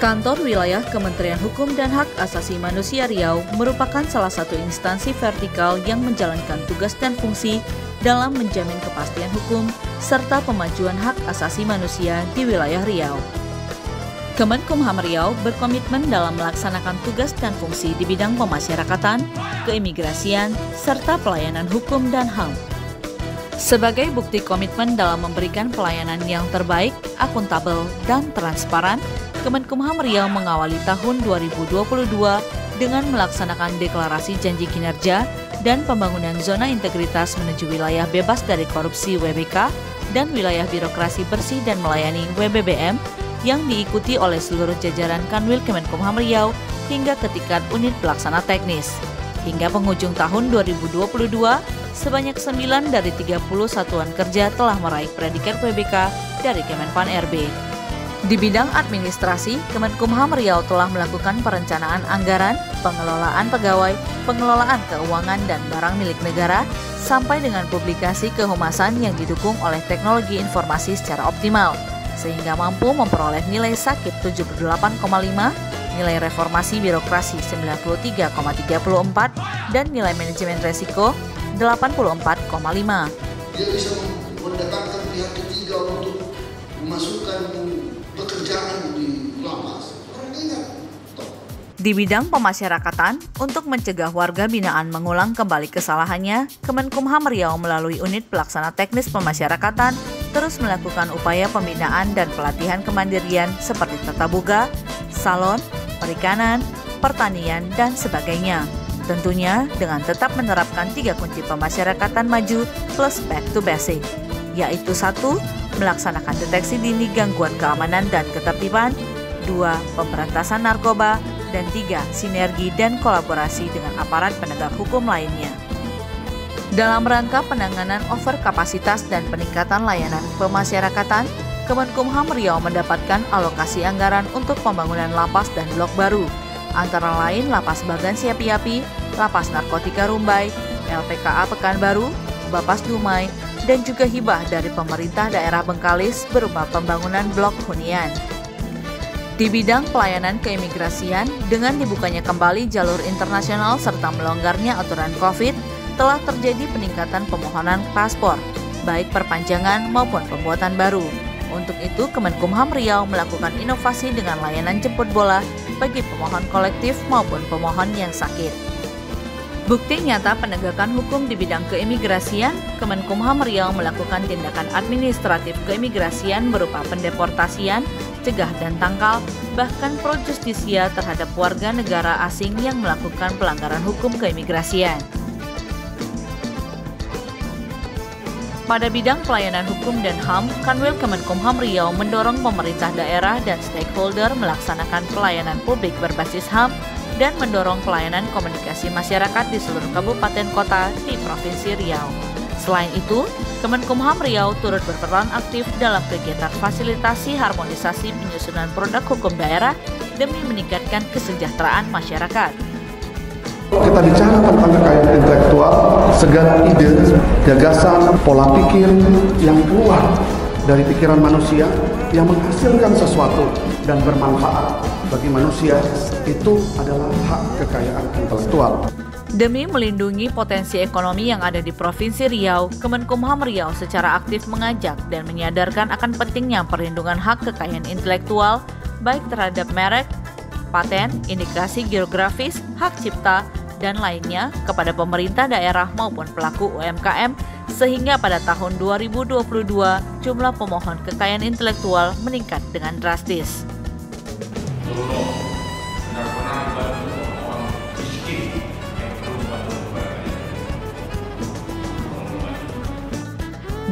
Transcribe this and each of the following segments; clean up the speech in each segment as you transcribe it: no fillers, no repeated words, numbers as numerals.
Kantor Wilayah Kementerian Hukum dan Hak Asasi Manusia Riau merupakan salah satu instansi vertikal yang menjalankan tugas dan fungsi dalam menjamin kepastian hukum serta pemajuan hak asasi manusia di wilayah Riau. Kemenkumham Riau berkomitmen dalam melaksanakan tugas dan fungsi di bidang pemasyarakatan, keimigrasian, serta pelayanan hukum dan HAM. Sebagai bukti komitmen dalam memberikan pelayanan yang terbaik, akuntabel, dan transparan, Kemenkumham Riau mengawali tahun 2022 dengan melaksanakan deklarasi janji kinerja dan pembangunan zona integritas menuju wilayah bebas dari korupsi WBK dan wilayah birokrasi bersih dan melayani WBBM yang diikuti oleh seluruh jajaran Kanwil Kemenkumham Riau hingga ke tingkat unit pelaksana teknis. Hingga penghujung tahun 2022, sebanyak 9 dari 30 satuan kerja telah meraih predikat WBK dari Kemenpan RB. Di bidang administrasi, Kemenkumham Riau telah melakukan perencanaan anggaran, pengelolaan pegawai, pengelolaan keuangan dan barang milik negara, sampai dengan publikasi kehumasan yang didukung oleh teknologi informasi secara optimal, sehingga mampu memperoleh nilai sakit 78,5, nilai reformasi birokrasi 93,34, dan nilai manajemen resiko 84,5. Dia bisa mendatangkan pihak ketiga untuk memasukkan pekerjaan di lapas. Orang ingat. Di bidang pemasyarakatan, untuk mencegah warga binaan mengulang kembali kesalahannya, Kemenkumham Riau melalui unit pelaksana teknis pemasyarakatan terus melakukan upaya pembinaan dan pelatihan kemandirian seperti tata boga, salon, perikanan, pertanian, dan sebagainya. Tentunya dengan tetap menerapkan 3 kunci pemasyarakatan maju plus back to basic, yaitu 1. Melaksanakan deteksi dini gangguan keamanan dan ketertiban, 2. Pemberantasan narkoba, dan 3. Sinergi dan kolaborasi dengan aparat penegak hukum lainnya. Dalam rangka penanganan overkapasitas dan peningkatan layanan pemasyarakatan, Kemenkumham Riau mendapatkan alokasi anggaran untuk pembangunan lapas dan blok baru, antara lain Lapas Bagan Siapi-Api, Lapas Narkotika Rumbai, LPKA Pekanbaru, Bapas Dumai, dan juga hibah dari pemerintah daerah Bengkalis berupa pembangunan blok hunian. Di bidang pelayanan keimigrasian, dengan dibukanya kembali jalur internasional serta melonggarnya aturan COVID, telah terjadi peningkatan pemohonan paspor, baik perpanjangan maupun pembuatan baru. Untuk itu, Kemenkumham Riau melakukan inovasi dengan layanan jemput bola bagi pemohon kolektif maupun pemohon yang sakit. Bukti nyata penegakan hukum di bidang keimigrasian, Kemenkumham Riau melakukan tindakan administratif keimigrasian berupa pendeportasian, cegah dan tangkal, bahkan pro justisia terhadap warga negara asing yang melakukan pelanggaran hukum keimigrasian. Pada bidang pelayanan hukum dan HAM, Kanwil Kemenkumham Riau mendorong pemerintah daerah dan stakeholder melaksanakan pelayanan publik berbasis HAM dan mendorong pelayanan komunikasi masyarakat di seluruh kabupaten kota di Provinsi Riau. Selain itu, Kemenkumham Riau turut berperan aktif dalam kegiatan fasilitasi harmonisasi penyusunan produk hukum daerah demi meningkatkan kesejahteraan masyarakat. Kita bicara tentang kekayaan intelektual, segala ide, gagasan, pola pikir yang keluar dari pikiran manusia yang menghasilkan sesuatu dan bermanfaat bagi manusia, itu adalah hak kekayaan intelektual. Demi melindungi potensi ekonomi yang ada di Provinsi Riau, Kemenkumham Riau secara aktif mengajak dan menyadarkan akan pentingnya perlindungan hak kekayaan intelektual, baik terhadap merek, paten, indikasi geografis, hak cipta, dan lainnya kepada pemerintah daerah maupun pelaku UMKM, sehingga pada tahun 2022 jumlah pemohon kekayaan intelektual meningkat dengan drastis.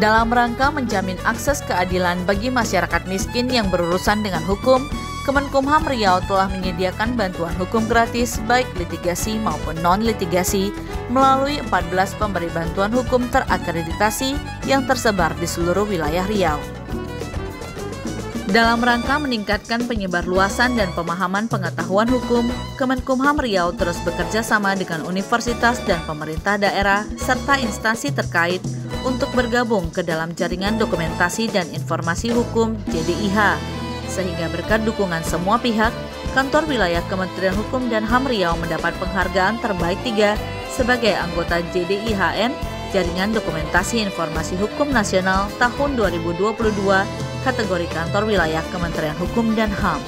Dalam rangka menjamin akses keadilan bagi masyarakat miskin yang berurusan dengan hukum, Kemenkumham Riau telah menyediakan bantuan hukum gratis baik litigasi maupun non-litigasi melalui 14 pemberi bantuan hukum terakreditasi yang tersebar di seluruh wilayah Riau. Dalam rangka meningkatkan penyebarluasan dan pemahaman pengetahuan hukum, Kemenkumham Riau terus bekerja sama dengan universitas dan pemerintah daerah serta instansi terkait untuk bergabung ke dalam jaringan dokumentasi dan informasi hukum JDIH, sehingga berkat dukungan semua pihak, Kantor Wilayah Kementerian Hukum dan HAM Riau mendapat penghargaan terbaik 3 sebagai anggota JDIHN, Jaringan Dokumentasi Informasi Hukum Nasional tahun 2022, kategori Kantor Wilayah Kementerian Hukum dan HAM.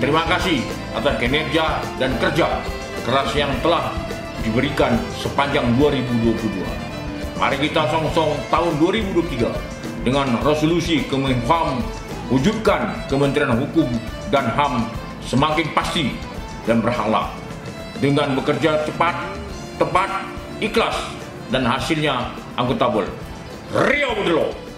Terima kasih atas kinerja dan kerja keras yang telah diberikan sepanjang 2022. Mari kita song-song tahun 2023 dengan resolusi Kemenham wujudkan Kementerian Hukum dan HAM semakin pasti dan berhala dengan bekerja cepat, tepat, ikhlas, dan hasilnya akuntabel. Riau Bedelo.